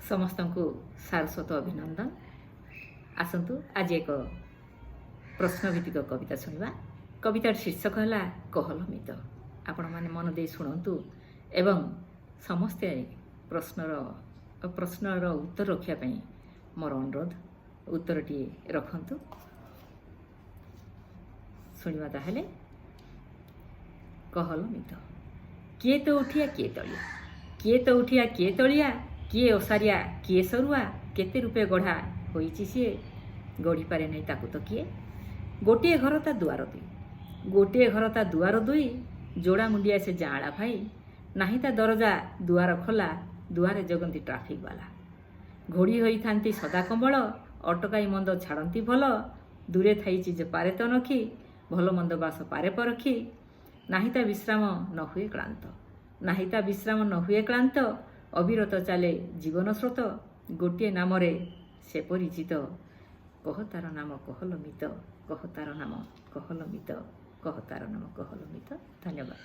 समस्त को सारस्वत अभिनंदन। आसतु आज एक प्रश्नभित्तिक कविता शुणा। कवितार शीर्षक है कहल मित। आपण मैंने मन दे शुणु एवं समस्ते प्रश्नर उत्तर रखापी मोर अनुरोध। उत्तरटी रखतु। शुणा ताहले कहल मित। किए तो उठिया किए तलिया, किए तो उठिया किए तलिया, किए ओसारिया किए सरुआ, केते रूपे गढ़ा होइछि सिए, गढ़ी पारे नहीं ताकू तो किए। गोटे घर ता दुआर दुई, गोटे घर ता दुआर दुई, जोड़ा मुंडिया से जाड़ा भाई, नहीं ता दरजा दुआर खोला, दुआरे जगंती ट्राफिक वाला। घोड़ी होई थांती सदा कंबल, अटकाई मंद छाड़ती भल, दूरे थाइछि जे पारे तो नखी, भल मंद बास पारे परखी, नहीं ता विश्राम न हुए क्लांत, नहीं ता विश्राम न हुए क्लांत, अविरत चले जीवन स्रोत, गोटे नाम रे से परिचित, कह तार नाम कहल मित, कह तार नाम कहल मित, कह तार नाम कहल मित। धन्यवाद।